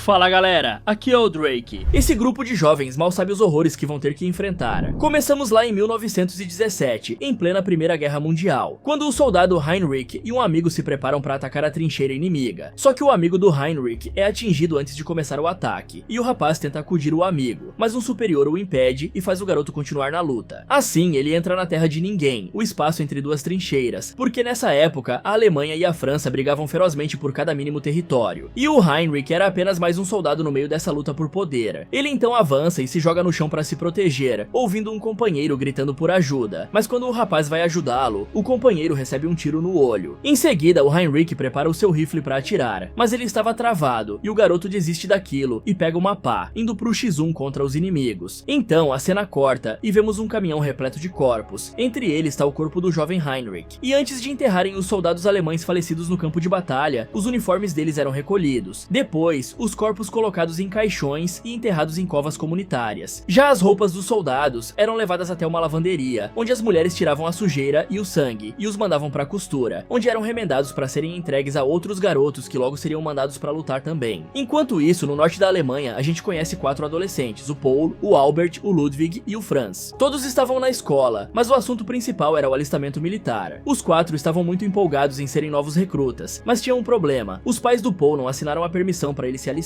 Fala galera, aqui é o Drake. Esse grupo de jovens mal sabe os horrores que vão ter que enfrentar. Começamos lá em 1917, em plena Primeira Guerra Mundial, quando o soldado Heinrich e um amigo se preparam para atacar a trincheira inimiga. Só que o amigo do Heinrich é atingido antes de começar o ataque, e o rapaz tenta acudir o amigo, mas um superior o impede e faz o garoto continuar na luta. Assim, ele entra na terra de ninguém, o espaço entre duas trincheiras, porque nessa época a Alemanha e a França brigavam ferozmente por cada mínimo território, e o Heinrich era apenas mais um soldado no meio dessa luta por poder. Ele então avança e se joga no chão para se proteger, ouvindo um companheiro gritando por ajuda, mas quando o rapaz vai ajudá-lo, o companheiro recebe um tiro no olho. Em seguida, o Heinrich prepara o seu rifle para atirar, mas ele estava travado, e o garoto desiste daquilo e pega uma pá, indo pro X1 contra os inimigos. Então, a cena corta e vemos um caminhão repleto de corpos, entre eles está o corpo do jovem Heinrich. E antes de enterrarem os soldados alemães falecidos no campo de batalha, os uniformes deles eram recolhidos. Depois, os corpos colocados em caixões e enterrados em covas comunitárias. Já as roupas dos soldados eram levadas até uma lavanderia, onde as mulheres tiravam a sujeira e o sangue e os mandavam para costura, onde eram remendados para serem entregues a outros garotos que logo seriam mandados para lutar também. Enquanto isso, no norte da Alemanha, a gente conhece 4 adolescentes, o Paul, o Albert, o Ludwig e o Franz. Todos estavam na escola, mas o assunto principal era o alistamento militar. Os 4 estavam muito empolgados em serem novos recrutas, mas tinham um problema: os pais do Paul não assinaram a permissão para ele se alistar.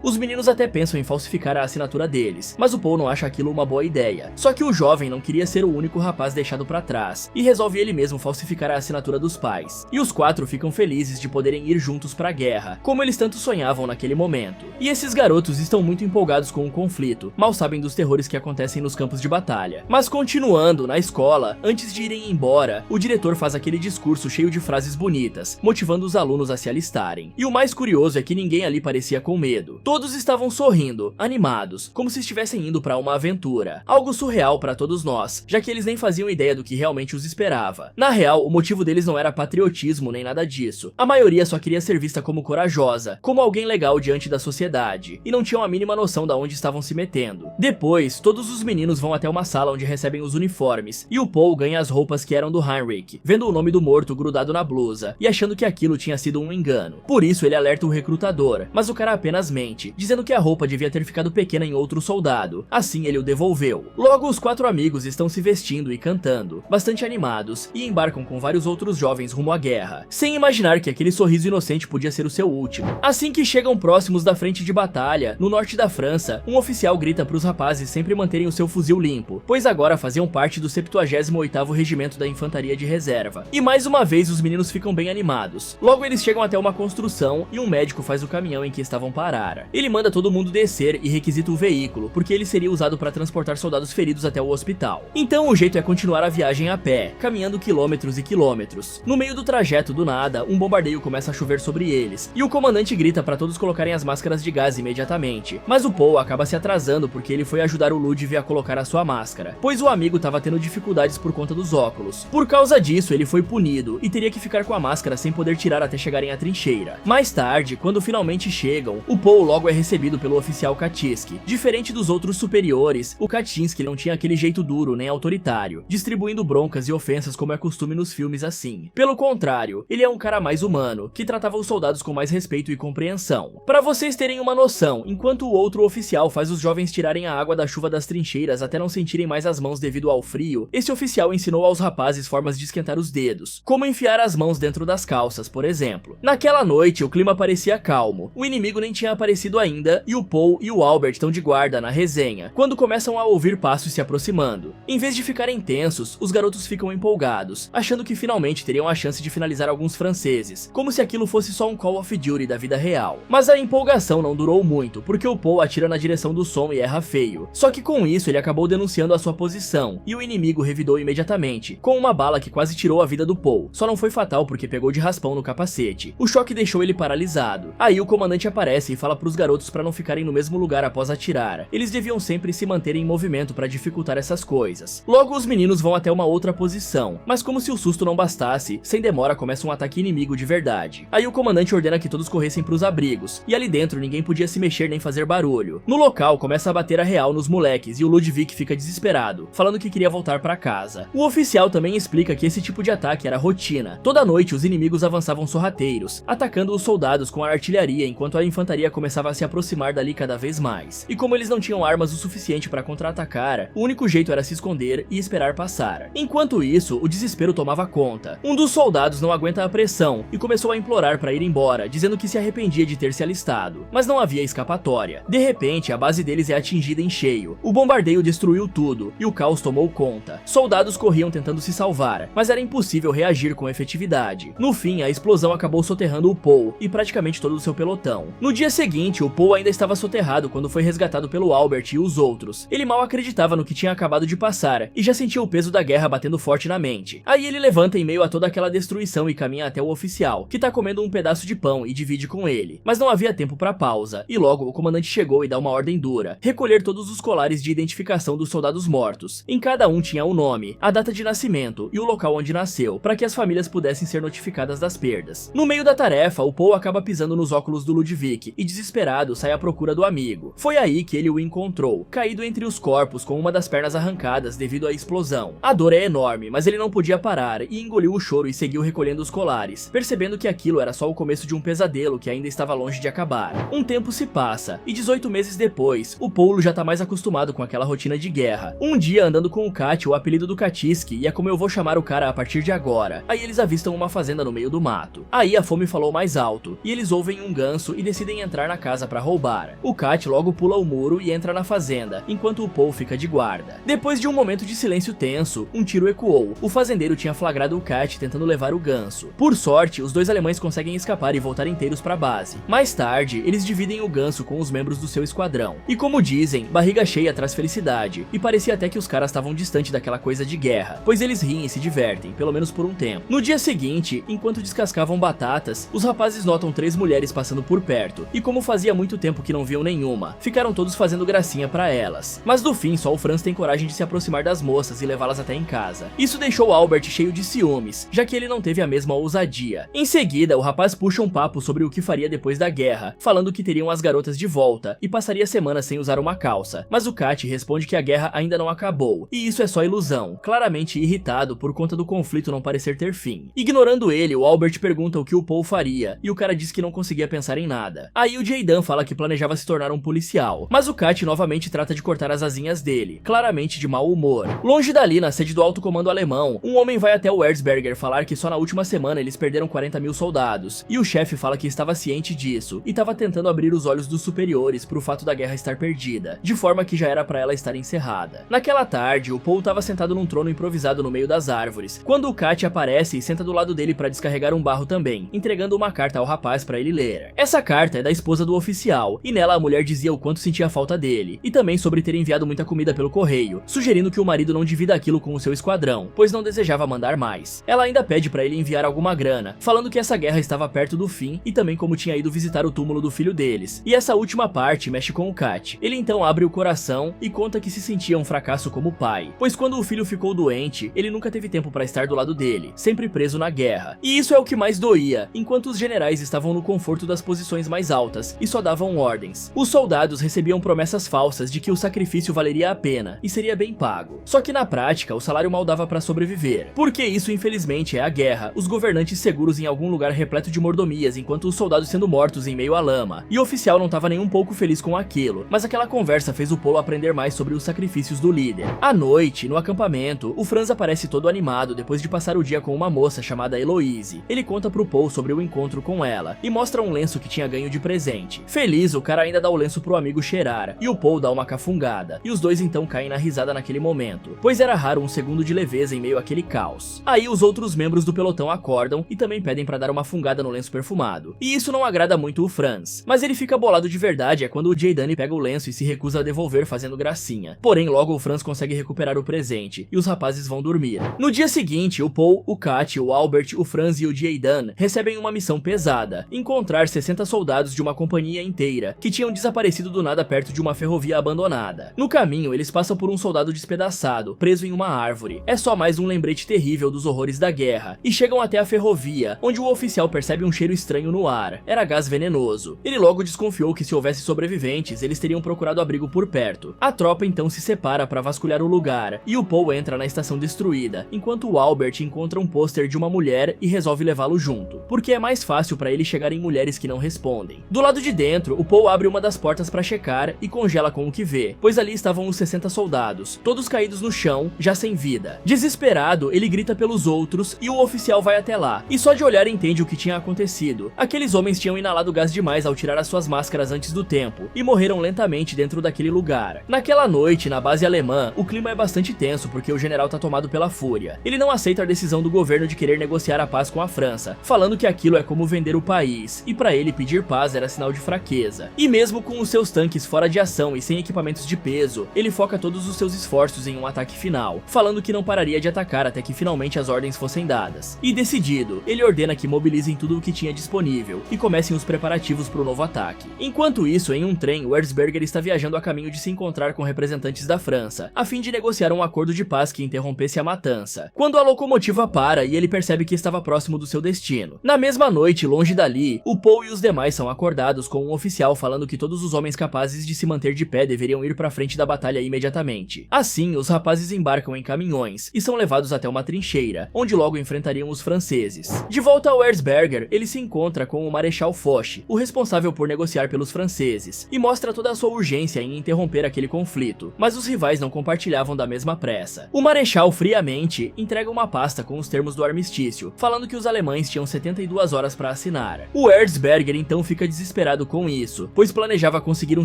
Os meninos até pensam em falsificar a assinatura deles, mas o Paul não acha aquilo uma boa ideia. Só que o jovem não queria ser o único rapaz deixado para trás, e resolve ele mesmo falsificar a assinatura dos pais. E os 4 ficam felizes de poderem ir juntos para a guerra, como eles tanto sonhavam naquele momento. E esses garotos estão muito empolgados com o conflito, mal sabem dos terrores que acontecem nos campos de batalha. Mas continuando, na escola, antes de irem embora, o diretor faz aquele discurso cheio de frases bonitas, motivando os alunos a se alistarem. E o mais curioso é que ninguém ali parecia com medo. Todos estavam sorrindo, animados, como se estivessem indo para uma aventura. Algo surreal para todos nós, já que eles nem faziam ideia do que realmente os esperava. Na real, o motivo deles não era patriotismo nem nada disso. A maioria só queria ser vista como corajosa, como alguém legal diante da sociedade, e não tinham a mínima noção de onde estavam se metendo. Depois, todos os meninos vão até uma sala onde recebem os uniformes, e o Paul ganha as roupas que eram do Heinrich, vendo o nome do morto grudado na blusa, e achando que aquilo tinha sido um engano. Por isso ele alerta o recrutador, mas o cara apenas mente, dizendo que a roupa devia ter ficado pequena em outro soldado. Assim ele o devolveu. Logo, os 4 amigos estão se vestindo e cantando, bastante animados, e embarcam com vários outros jovens rumo à guerra, sem imaginar que aquele sorriso inocente podia ser o seu último. Assim que chegam próximos da frente de batalha, no norte da França, um oficial grita para os rapazes sempre manterem o seu fuzil limpo, pois agora faziam parte do 78º Regimento da Infantaria de Reserva. E mais uma vez os meninos ficam bem animados. Logo eles chegam até uma construção e um médico faz o caminhão em que estavam parar. Ele manda todo mundo descer e requisita o veículo, porque ele seria usado para transportar soldados feridos até o hospital. Então o jeito é continuar a viagem a pé, caminhando quilômetros e quilômetros. No meio do trajeto, do nada, um bombardeio começa a chover sobre eles, e o comandante grita para todos colocarem as máscaras de gás imediatamente. Mas o Paul acaba se atrasando porque ele foi ajudar o Ludwig a colocar a sua máscara, pois o amigo estava tendo dificuldades por conta dos óculos. Por causa disso, ele foi punido e teria que ficar com a máscara sem poder tirar até chegarem à trincheira. Mais tarde, quando finalmente chegam, o Paul logo é recebido pelo oficial Kaczynski. Diferente dos outros superiores, o Kaczynski não tinha aquele jeito duro nem autoritário, distribuindo broncas e ofensas como é costume nos filmes assim. Pelo contrário, ele é um cara mais humano, que tratava os soldados com mais respeito e compreensão. Para vocês terem uma noção, enquanto o outro oficial faz os jovens tirarem a água da chuva das trincheiras até não sentirem mais as mãos devido ao frio, esse oficial ensinou aos rapazes formas de esquentar os dedos, como enfiar as mãos dentro das calças, por exemplo. Naquela noite, o clima parecia calmo, o inimigo nem tinha aparecido ainda, e o Paul e o Albert estão de guarda na resenha, quando começam a ouvir passos se aproximando. Em vez de ficarem tensos, os garotos ficam empolgados, achando que finalmente teriam a chance de finalizar alguns franceses, como se aquilo fosse só um Call of Duty da vida real. Mas a empolgação não durou muito, porque o Paul atira na direção do som e erra feio. Só que com isso ele acabou denunciando a sua posição, e o inimigo revidou imediatamente, com uma bala que quase tirou a vida do Paul. Só não foi fatal porque pegou de raspão no capacete. O choque deixou ele paralisado. Aí o comandante aparece e fala pros garotos para não ficarem no mesmo lugar após atirar. Eles deviam sempre se manter em movimento para dificultar essas coisas. Logo os meninos vão até uma outra posição, mas como se o susto não bastasse, sem demora começa um ataque inimigo de verdade. Aí o comandante ordena que todos corressem pros abrigos, e ali dentro ninguém podia se mexer nem fazer barulho. No local começa a bater a real nos moleques e o Ludwig fica desesperado, falando que queria voltar para casa. O oficial também explica que esse tipo de ataque era rotina. Toda noite os inimigos avançavam sorrateiros, atacando os soldados com a artilharia enquanto a infantaria infantaria começava a se aproximar dali cada vez mais, e como eles não tinham armas o suficiente para contra-atacar, o único jeito era se esconder e esperar passar. Enquanto isso, o desespero tomava conta. Um dos soldados não aguenta a pressão e começou a implorar para ir embora, dizendo que se arrependia de ter se alistado, mas não havia escapatória. De repente, a base deles é atingida em cheio. O bombardeio destruiu tudo e o caos tomou conta. Soldados corriam tentando se salvar, mas era impossível reagir com efetividade. No fim, a explosão acabou soterrando o Paul e praticamente todo o seu pelotão. No dia seguinte, o Paul ainda estava soterrado quando foi resgatado pelo Albert e os outros. Ele mal acreditava no que tinha acabado de passar e já sentia o peso da guerra batendo forte na mente. Aí ele levanta em meio a toda aquela destruição e caminha até o oficial, que tá comendo um pedaço de pão e divide com ele. Mas não havia tempo para pausa, e logo o comandante chegou e dá uma ordem dura: recolher todos os colares de identificação dos soldados mortos. Em cada um tinha o nome, a data de nascimento e o local onde nasceu, para que as famílias pudessem ser notificadas das perdas. No meio da tarefa, o Paul acaba pisando nos óculos do Ludwig e, desesperado, sai à procura do amigo. Foi aí que ele o encontrou, caído entre os corpos com uma das pernas arrancadas devido à explosão. A dor é enorme, mas ele não podia parar e engoliu o choro e seguiu recolhendo os colares, percebendo que aquilo era só o começo de um pesadelo que ainda estava longe de acabar. Um tempo se passa, e 18 meses depois, o Paul já tá mais acostumado com aquela rotina de guerra. Um dia, andando com o Kat, o apelido do Katiski, e é como eu vou chamar o cara a partir de agora. Aí eles avistam uma fazenda no meio do mato. Aí a fome falou mais alto, e eles ouvem um ganso e decidem entrar na casa pra roubar. O Kat logo pula o muro e entra na fazenda, enquanto o Paul fica de guarda. Depois de um momento de silêncio tenso, um tiro ecoou. O fazendeiro tinha flagrado o Kat tentando levar o ganso. Por sorte, os dois alemães conseguem escapar e voltar inteiros pra base. Mais tarde, eles dividem o ganso com os membros do seu esquadrão. E como dizem, barriga cheia traz felicidade, e parecia até que os caras estavam distante daquela coisa de guerra, pois eles riem e se divertem, pelo menos por um tempo. No dia seguinte, enquanto descascavam batatas, os rapazes notam 3 mulheres passando por perto, e como fazia muito tempo que não viam nenhuma, ficaram todos fazendo gracinha pra elas. Mas no fim, só o Franz tem coragem de se aproximar das moças e levá-las até em casa. Isso deixou Albert cheio de ciúmes, já que ele não teve a mesma ousadia. Em seguida, o rapaz puxa um papo sobre o que faria depois da guerra, falando que teriam as garotas de volta e passaria semanas sem usar uma calça. Mas o Kat responde que a guerra ainda não acabou, e isso é só ilusão, claramente irritado por conta do conflito não parecer ter fim. Ignorando ele, o Albert pergunta o que o Paul faria, e o cara diz que não conseguia pensar em nada. Aí o Jaydan fala que planejava se tornar um policial, mas o Kat novamente trata de cortar as asinhas dele, claramente de mau humor. Longe dali, na sede do alto comando alemão, um homem vai até o Erzberger falar que só na última semana eles perderam 40.000 soldados, e o chefe fala que estava ciente disso, e estava tentando abrir os olhos dos superiores pro fato da guerra estar perdida, de forma que já era pra ela estar encerrada. Naquela tarde, o Paul estava sentado num trono improvisado no meio das árvores, quando o Kat aparece e senta do lado dele pra descarregar um barro também, entregando uma carta ao rapaz pra ele ler. Essa carta é da esposa do oficial, e nela a mulher dizia o quanto sentia falta dele, e também sobre ter enviado muita comida pelo correio, sugerindo que o marido não divida aquilo com o seu esquadrão, pois não desejava mandar mais. Ela ainda pede pra ele enviar alguma grana, falando que essa guerra estava perto do fim e também como tinha ido visitar o túmulo do filho deles. E essa última parte mexe com o Kat. Ele então abre o coração e conta que se sentia um fracasso como pai, pois quando o filho ficou doente, ele nunca teve tempo pra estar do lado dele, sempre preso na guerra. E isso é o que mais doía, enquanto os generais estavam no conforto das posições mais altas e só davam ordens. Os soldados recebiam promessas falsas de que o sacrifício valeria a pena e seria bem pago. Só que na prática, o salário mal dava pra sobreviver. Porque isso infelizmente é a guerra, os governantes seguros em algum lugar repleto de mordomias enquanto os soldados sendo mortos em meio à lama. E o oficial não tava nem um pouco feliz com aquilo, mas aquela conversa fez o Paul aprender mais sobre os sacrifícios do líder. À noite, no acampamento, o Franz aparece todo animado depois de passar o dia com uma moça chamada Eloise. Ele conta pro Paul sobre o encontro com ela e mostra um lenço que tinha ganho de presente. Feliz, o cara ainda dá o lenço pro amigo cheirar e o Paul dá uma cafungada, e os dois então caem na risada naquele momento, pois era raro um segundo de leveza em meio àquele caos. Aí os outros membros do pelotão acordam e também pedem pra dar uma fungada no lenço perfumado, e isso não agrada muito o Franz, mas ele fica bolado de verdade é quando o Jaydan pega o lenço e se recusa a devolver fazendo gracinha. Porém logo o Franz consegue recuperar o presente e os rapazes vão dormir. No dia seguinte, o Paul, o Kat, o Albert, o Franz e o Jaydan recebem uma missão pesada: encontrar 60 soldados de uma companhia inteira que tinham desaparecido do nada perto de uma ferrovia abandonada. No caminho, eles passam por um soldado despedaçado, preso em uma árvore. É só mais um lembrete terrível dos horrores da guerra, e chegam até a ferrovia, onde o oficial percebe um cheiro estranho no ar. Era gás venenoso. Ele logo desconfiou que se houvesse sobreviventes, eles teriam procurado abrigo por perto. A tropa então se separa para vasculhar o lugar, e o Paul entra na estação destruída, enquanto o Albert encontra um pôster de uma mulher e resolve levá-lo junto, porque é mais fácil para ele chegar em mulheres que não respondem. Do lado de dentro, o Paul abre uma das portas para checar e congela com o que vê, pois ali estavam os 60 soldados, todos caídos no chão, já sem vida. Desesperado, ele grita pelos outros e o oficial vai até lá, e só de olhar entende o que tinha acontecido. Aqueles homens tinham inalado gás demais ao tirar as suas máscaras antes do tempo, e morreram lentamente dentro daquele lugar. Naquela noite, na base alemã, o clima é bastante tenso porque o general tá tomado pela fúria. Ele não aceita a decisão do governo de querer negociar a paz com a França, falando que aquilo é como vender o país, e para ele pedir paz era sinal de fraqueza. E mesmo com os seus tanques fora de ação e sem equipamentos de peso, ele foca todos os seus esforços em um ataque final, falando que não pararia de atacar até que finalmente as ordens fossem dadas. E decidido, ele ordena que mobilizem tudo o que tinha disponível e comecem os preparativos para o novo ataque. Enquanto isso, em um trem, o Erzberger está viajando a caminho de se encontrar com representantes da França, a fim de negociar um acordo de paz que interrompesse a matança, quando a locomotiva para e ele percebe que estava próximo do seu destino. Na mesma noite, longe dali, o Paul e os demais são acordados com um oficial falando que todos os homens capazes de se manter de pé deveriam ir para frente da batalha imediatamente. Assim, os rapazes embarcam em caminhões e são levados até uma trincheira, onde logo enfrentariam os franceses. De volta ao Erzberger, ele se encontra com o Marechal Foch, o responsável por negociar pelos franceses, e mostra toda a sua urgência em interromper aquele conflito, mas os rivais não compartilhavam da mesma pressa. O Marechal friamente entrega uma pasta com os termos do armistício, falando que os alemães tinham 72 horas para assinar. O Erzberger então fica desesperado com isso, pois planejava conseguir um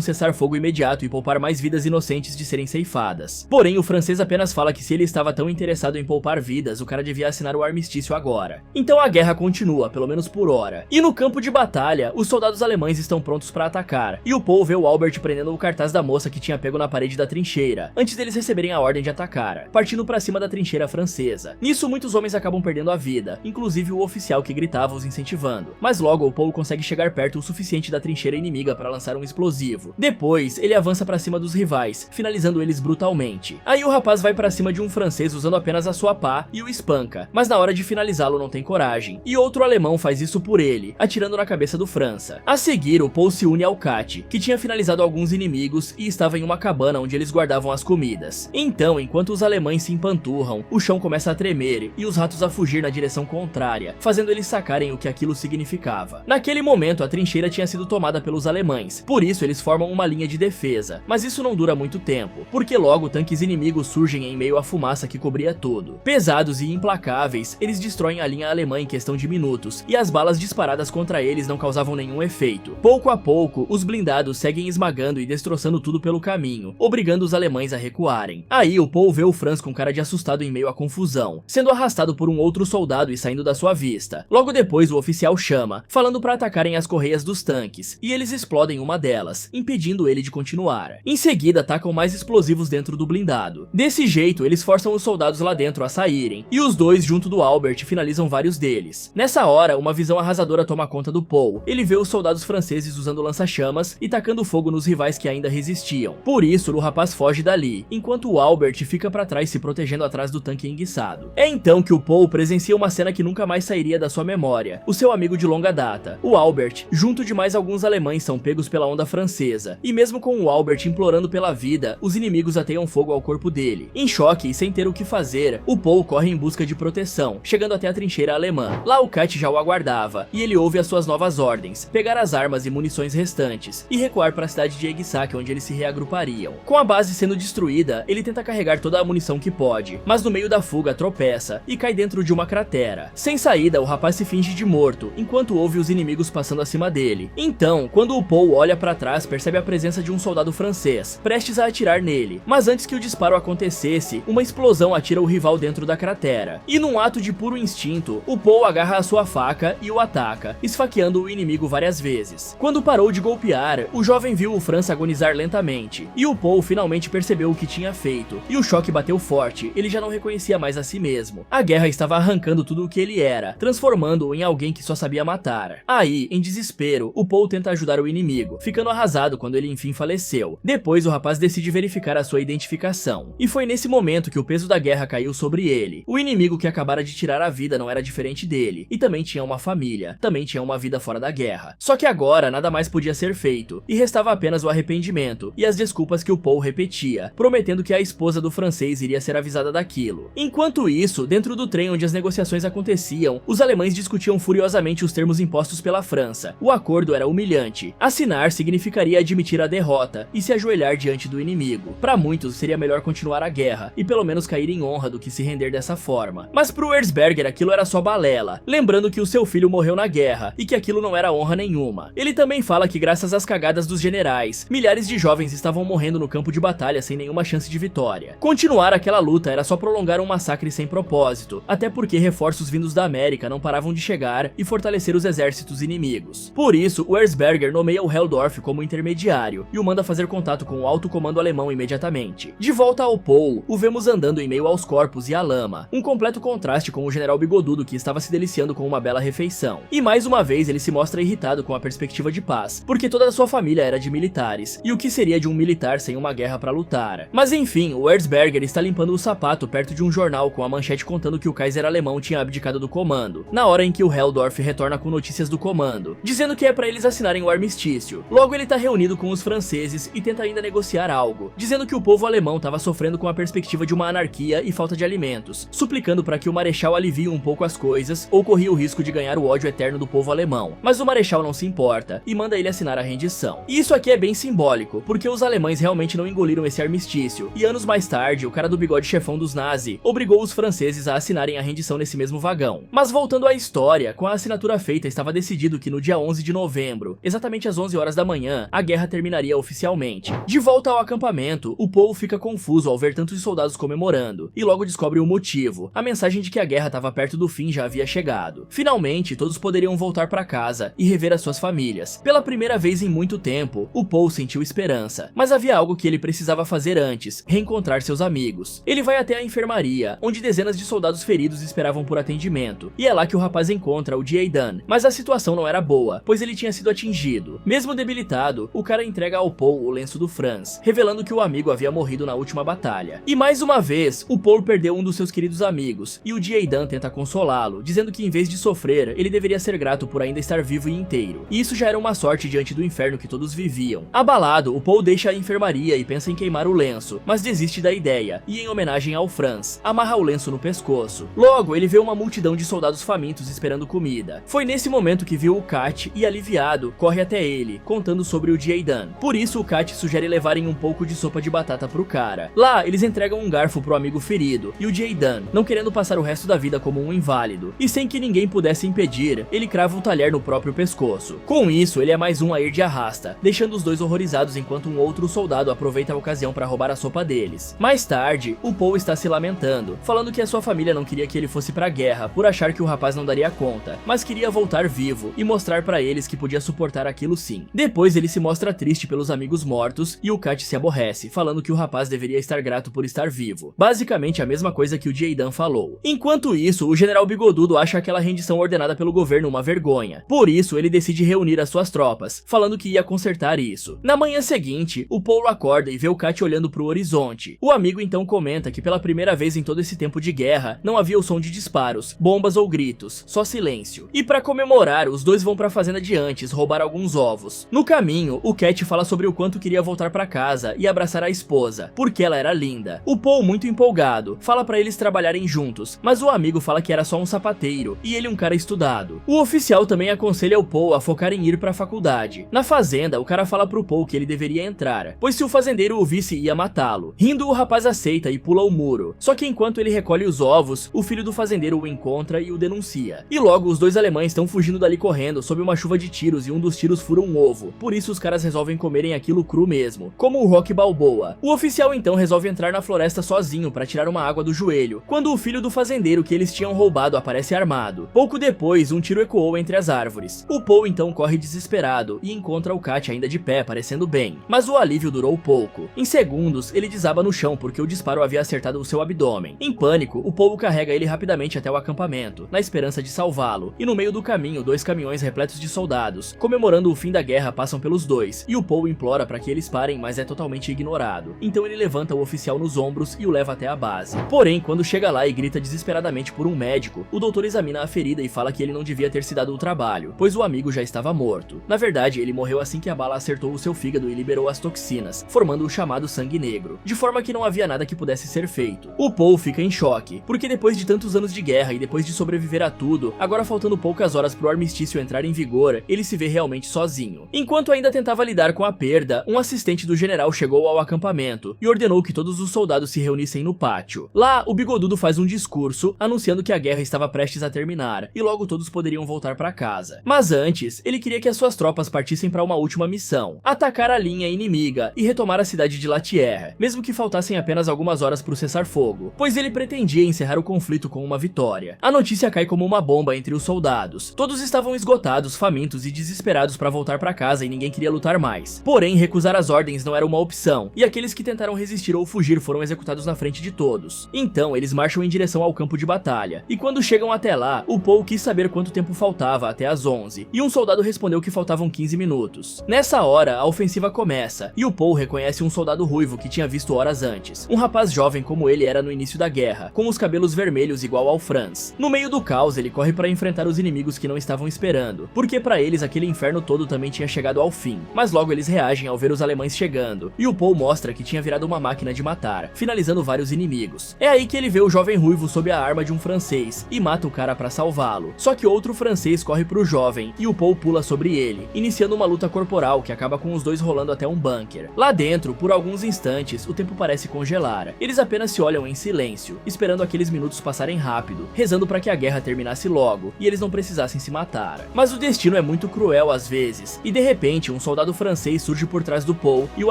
cessar-fogo imediato e poupar mais vidas inocentes de serem ceifadas. Porém, o francês apenas fala que se ele estava tão interessado em poupar vidas, o cara devia assinar o armistício agora. Então a guerra continua, pelo menos por hora. E no campo de batalha, os soldados alemães estão prontos para atacar, e o Paul vê o Albert prendendo o cartaz da moça que tinha pego na parede da trincheira, antes deles receberem a ordem de atacar, partindo para cima da trincheira francesa. Nisso, muitos homens acabam perdendo a vida, inclusive o oficial que gritava os incentivando. Mas logo o Paul consegue chegar perto o suficiente da trincheira inimiga para lançar um explosivo. Depois, ele avança para cima dos rivais, finalizando eles brutalmente. Aí o rapaz vai para cima de um francês usando apenas a sua pá e o espanca, mas na hora de finalizá-lo não tem coragem. E outro alemão faz isso por ele, atirando na cabeça do França. A seguir, o Paul se une ao Cat, que tinha finalizado alguns inimigos e estava em uma cabana onde eles guardavam as comidas. Então, enquanto os alemães se empanturram, o chão começa a tremer e os ratos a fugir na direção contrária, fazendo eles sacarem o que aquilo significava. Naquele momento, a trincheira tinha sido tomada pelos alemães, por isso eles formam uma linha de defesa, mas isso não dura muito tempo, porque logo tanques inimigos surgem em meio à fumaça que cobria tudo. Pesados e implacáveis, eles destroem a linha alemã em questão de minutos, e as balas disparadas contra eles não causavam nenhum efeito. Pouco a pouco, os blindados seguem esmagando e destroçando tudo pelo caminho, obrigando os alemães a recuarem. Aí o Paul vê o Franz com cara de assustado em meio à confusão, sendo arrastado por um outro soldado e saindo da sua vista. Logo depois, o oficial chama, falando para atacarem as correias dos tanques, e eles explodem uma delas, impedindo ele de continuar. Em seguida, atacam mais explosivos dentro do blindado. Desse jeito, eles forçam os soldados lá dentro a saírem, e os dois, junto do Albert, finalizam vários deles. Nessa hora, uma visão arrasadora toma conta do Paul. Ele vê os soldados franceses usando lança-chamas e tacando fogo nos rivais que ainda resistiam. Por isso, o rapaz foge dali, enquanto o Albert fica para trás se protegendo atrás do tanque enguiçado. É então que o Paul presencia uma cena que nunca mais sairia da sua memória. O seu amigo de longa data, o Albert, junto de mais alguns alemães, são pegos pela onda francesa, e mesmo com o Albert implorando pela vida, os inimigos ateiam fogo ao corpo dele. Em choque e sem ter o que fazer, o Paul corre em busca de proteção, chegando até a trincheira alemã. Lá o Cat já o aguardava, e ele ouve as suas novas ordens, pegar as armas e munições restantes, e recuar para a cidade de Egsac, onde eles se reagrupariam. Com a base sendo destruída, ele tenta carregar toda a munição que pode, mas no meio da fuga tropeça, e cai dentro de uma cratera. Sem saída, o rapaz se finge de morto, enquanto ouve os inimigos passando acima dele. Então, quando o Paul olha para trás, percebe a presença de um soldado francês, prestes a atirar nele. Mas antes que o disparo acontecesse, uma explosão atira o rival dentro da cratera. E num ato de puro instinto, o Paul agarra a sua faca e o ataca, esfaqueando o inimigo várias vezes. Quando parou de golpear, o jovem viu o Franz agonizar lentamente, e o Paul finalmente percebeu o que tinha feito, e o choque bateu forte, ele já não reconhecia mais a si mesmo. A guerra estava arrancando tudo o que ele era, transformando-o em alguém que só sabia matar. Aí, em desespero, o Paul tenta ajudar o inimigo, ficando arrasado quando ele enfim faleceu. Depois, o rapaz decide verificar a sua identificação, e foi nesse momento que o peso da guerra caiu sobre ele. O inimigo que acabara de tirar a vida não era diferente dele, e também tinha uma família, também tinha uma vida fora da guerra. Só que agora, nada mais podia ser feito, e restava apenas o arrependimento, e as desculpas que o Paul repetia, prometendo que a esposa do francês iria ser avisada daquilo. Enquanto isso, dentro do trem onde as negociações aconteciam, os alemães discutiam furiosamente os termos impostos pela França. O acordo acordo era humilhante. Assinar significaria admitir a derrota e se ajoelhar diante do inimigo. Para muitos seria melhor continuar a guerra e pelo menos cair em honra do que se render dessa forma. Mas pro Erzberger aquilo era só balela, lembrando que o seu filho morreu na guerra e que aquilo não era honra nenhuma. Ele também fala que graças às cagadas dos generais, milhares de jovens estavam morrendo no campo de batalha sem nenhuma chance de vitória. Continuar aquela luta era só prolongar um massacre sem propósito, até porque reforços vindos da América não paravam de chegar e fortalecer os exércitos inimigos. Por isso, o Erzberger nomeia o Helldorf como intermediário e o manda fazer contato com o alto comando alemão imediatamente. De volta ao Paul, o vemos andando em meio aos corpos e à lama, um completo contraste com o general bigodudo que estava se deliciando com uma bela refeição. E mais uma vez ele se mostra irritado com a perspectiva de paz, porque toda a sua família era de militares, e o que seria de um militar sem uma guerra para lutar? Mas enfim, o Erzberger está limpando o sapato perto de um jornal com a manchete contando que o Kaiser alemão tinha abdicado do comando, na hora em que o Helldorf retorna com notícias do comando, dizendo que é para eles assinarem o armistício. Logo ele tá reunido com os franceses e tenta ainda negociar algo, dizendo que o povo alemão estava sofrendo com a perspectiva de uma anarquia e falta de alimentos, suplicando para que o marechal alivie um pouco as coisas ou corria o risco de ganhar o ódio eterno do povo alemão. Mas o marechal não se importa e manda ele assinar a rendição. E isso aqui é bem simbólico, porque os alemães realmente não engoliram esse armistício, e anos mais tarde o cara do bigode chefão dos nazi obrigou os franceses a assinarem a rendição nesse mesmo vagão. Mas voltando à história, com a assinatura feita estava decidido que no dia 11 de novembro, exatamente às 11 horas da manhã, a guerra terminaria oficialmente. De volta ao acampamento, o povo fica confuso ao ver tantos soldados comemorando, e logo descobre o motivo. A mensagem de que a guerra estava perto do fim já havia chegado. Finalmente, todos poderiam voltar para casa e rever as suas famílias. Pela primeira vez em muito tempo, o Paul sentiu esperança, mas havia algo que ele precisava fazer antes: reencontrar seus amigos. Ele vai até a enfermaria, onde dezenas de soldados feridos esperavam por atendimento, e é lá que o rapaz encontra o Jiedan, mas a situação não era boa, pois ele tinha sido atingido. Mesmo debilitado, o cara entrega ao Paul o lenço do Franz, revelando que o amigo havia morrido na última batalha. E mais uma vez, o Paul perdeu um dos seus queridos amigos, e o Jiedan tenta consolá-lo, dizendo que em vez de sofrer, ele deveria ser grato por ainda estar vivo e inteiro. E isso já era uma sorte diante do inferno que todos viviam. Abalado, o Paul deixa a enfermaria e pensa em queimar o lenço, mas desiste da ideia, e em homenagem ao Franz, amarra o lenço no pescoço. Logo, ele vê uma multidão de soldados famintos esperando comida. Foi nesse momento que viu o Kat e, aliviado, corre até ele, contando sobre o Jiedan. Por isso, o Kat sugere levarem um pouco de sopa de batata pro cara. Lá, eles entregam um garfo pro amigo ferido, e o Jiedan, não querendo passar o resto da vida como um inválido, e sem que ninguém pudesse impedir, ele crava o talher no próprio pescoço. Com isso, ele é mais um a ir de arrasta, deixando os dois horrorizados enquanto um outro soldado aproveita a ocasião para roubar a sopa deles. Mais tarde, o Paul está se lamentando, falando que a sua família não queria que ele fosse pra guerra por achar que o rapaz não daria conta, mas queria voltar vivo e mostrar pra eles que podia suportar aquilo sim. Depois ele se mostra triste pelos amigos mortos e o Kat se aborrece, falando que o rapaz deveria estar grato por estar vivo. Basicamente a mesma coisa que o Jiedan falou. Enquanto isso, o general bigodudo acha aquela rendição ordenada pelo governo uma vergonha. Por isso, ele decide reunir as suas tropas, falando que ia consertar isso. Na manhã seguinte, o Paul acorda e vê o Kat olhando pro horizonte. O amigo então comenta que pela primeira vez em todo esse tempo de guerra, não havia o som de disparos, bombas ou gritos, só silêncio. E pra comemorar, os dois vão pra fazenda de antes roubar alguns ovos. No caminho, o Kat fala sobre o quanto queria voltar pra casa e abraçar a esposa, porque ela era linda. O Paul, muito empolgado, fala pra eles trabalharem juntos, mas o amigo fala que era só um sapateiro, e ele um cara estudado. O oficial também aconselha o Paul a focar em ir pra faculdade. Na fazenda, o cara fala pro Paul que ele deveria entrar, pois se o fazendeiro o visse ia matá-lo. Rindo, o rapaz aceita e pula o muro. Só que enquanto ele recolhe os ovos, o filho do fazendeiro o encontra e o denuncia. E logo os dois alemães estão fugindo dali correndo sob uma chuva de tiros e um dos tiros fura um ovo. Por isso os caras resolvem comerem aquilo cru mesmo, como o Rocky Balboa. O oficial então resolve entrar na floresta sozinho para tirar uma água do joelho, quando o filho do fazendeiro que eles tinham roubado aparece armado. Pouco depois, um tiro ecoou entre as árvores. O Paul então corre desesperado e encontra o Kat ainda de pé, parecendo bem. Mas o alívio durou pouco. Em segundos, ele desaba no chão porque o disparo havia acertado o seu abdômen. Em pânico, o Paul carrega ele rapidamente até o acampamento, na esperança de salvá-lo. E no meio do caminho, dois caminhões repletos de soldados, comemorando o fim da guerra, passam pelos dois, e o Paul implora para que eles parem, mas é totalmente ignorado. Então ele levanta o oficial nos ombros e o leva até a base. Porém, quando chega lá e grita desesperadamente por um médico, o doutor examina a ferida e fala que ele não devia ter se dado o trabalho, pois o amigo já estava morto. Na verdade, ele morreu assim que a bala acertou o seu fígado e liberou as toxinas, formando o chamado sangue negro, de forma que não havia nada que pudesse ser feito. O Paul fica em choque, porque depois de tantos anos de guerra e depois de sobreviver a tudo, agora faltando poucas horas pro armistício entrar em vigor, ele se vê realmente sozinho. Enquanto ainda tentava lidar com a perda, um assistente do general chegou ao acampamento e ordenou que todos os soldados se reunissem no pátio. Lá, o Bigodudo faz um discurso anunciando que a guerra estava prestes a terminar e logo todos poderiam voltar para casa. Mas antes, ele queria que as suas tropas partissem para uma última missão: atacar a linha inimiga e retomar a cidade de La Tierra, mesmo que faltassem apenas algumas horas para o cessar-fogo, pois ele pretendia encerrar o conflito com uma vitória. A notícia cai como uma bomba entre os soldados. Todos estavam esgotados, famintos e desesperados para voltar para casa e ninguém queria lutar mais. Porém, recusar as ordens não era uma opção, e aqueles que tentaram resistir ou fugir foram executados na frente de todos. Então, eles marcham em direção ao campo de batalha, e quando chegam até lá, o Paul quis saber quanto tempo faltava até as 11, e um soldado respondeu que faltavam 15 minutos. Nessa hora, a ofensiva começa, e o Paul reconhece um soldado ruivo que tinha visto horas antes, um rapaz jovem como ele era no início da guerra, com os cabelos vermelhos igual ao Franz. No meio do caos, ele corre para enfrentar os inimigos que não estavam esperando, porque para eles aquele inferno todo também tinha chegado ao fim, mas logo eles reagem ao ver os alemães chegando, e o Paul mostra que tinha virado uma máquina de matar, finalizando vários inimigos. É aí que ele vê o jovem ruivo sob a arma de um francês, e mata o cara para salvá-lo. Só que outro francês corre pro jovem, e o Paul pula sobre ele, iniciando uma luta corporal que acaba com os dois rolando até um bunker. Lá dentro, por alguns instantes, o tempo parece congelar. Eles apenas se olham em silêncio, esperando aqueles minutos passarem rápido, rezando para que a guerra terminasse logo, e eles não precisassem se matar. Mas o destino é muito cruel às vezes, e de repente um soldado francês surge por trás do Paul e o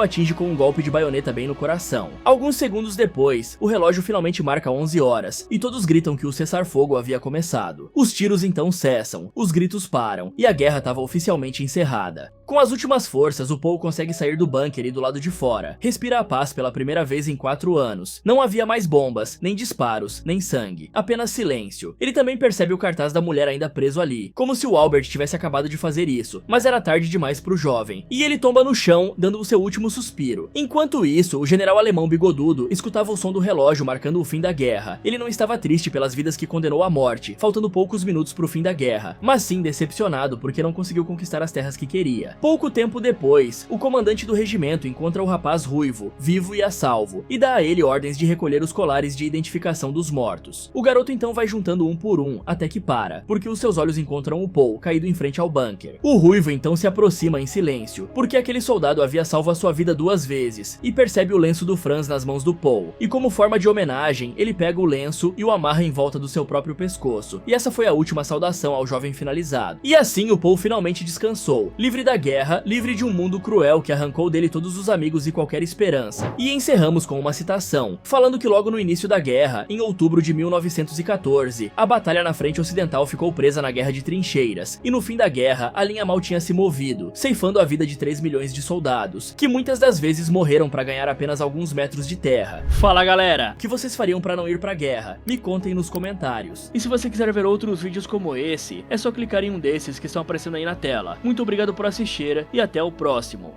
atinge com um golpe de baioneta bem no coração. Alguns segundos depois, o relógio finalmente marca 11 horas, e todos gritam que o cessar-fogo havia começado. Os tiros então cessam, os gritos param, e a guerra estava oficialmente encerrada. Com as últimas forças, o Paul consegue sair do bunker e do lado de fora. Respira a paz pela primeira vez em 4 anos. Não havia mais bombas, nem disparos, nem sangue. Apenas silêncio. Ele também percebe o cartaz da mulher ainda preso ali, como se o Albert tivesse acabado de fazer isso, mas era tarde demais pro jovem. E ele tomba no chão, dando o seu último suspiro. Enquanto isso, o general alemão Bigodudo escutava o som do relógio marcando o fim da guerra. Ele não estava triste pelas vidas que condenou à morte, faltando poucos minutos pro fim da guerra, mas sim decepcionado porque não conseguiu conquistar as terras que queria. Pouco tempo depois, o comandante do regimento encontra o rapaz ruivo, vivo e a salvo, e dá a ele ordens de recolher os colares de identificação dos mortos. O garoto então vai juntando um por um, até que para, porque os seus olhos encontram o Paul, caído em frente ao bunker. O ruivo então se aproxima em silêncio, porque aquele soldado havia salvo a sua vida 2 vezes, e percebe o lenço do Franz nas mãos do Paul, e como forma de homenagem, ele pega o lenço e o amarra em volta do seu próprio pescoço, e essa foi a última saudação ao jovem finalizado. E assim o Paul finalmente descansou, livre da guerra, livre de um mundo cruel que arrancou dele todos os amigos e qualquer esperança. E encerramos com uma citação, falando que logo no início da guerra, em outubro de 1914, a batalha na frente ocidental ficou presa na guerra de trincheiras, e no fim da guerra, a linha mal tinha se movido, ceifando a vida de 3 milhões de soldados, que muitas das vezes morreram para ganhar apenas alguns metros de terra. Fala galera, o que vocês fariam para não ir pra guerra? Me contem nos comentários. E se você quiser ver outros vídeos como esse, é só clicar em um desses que estão aparecendo aí na tela. Muito obrigado por assistir e até o próximo.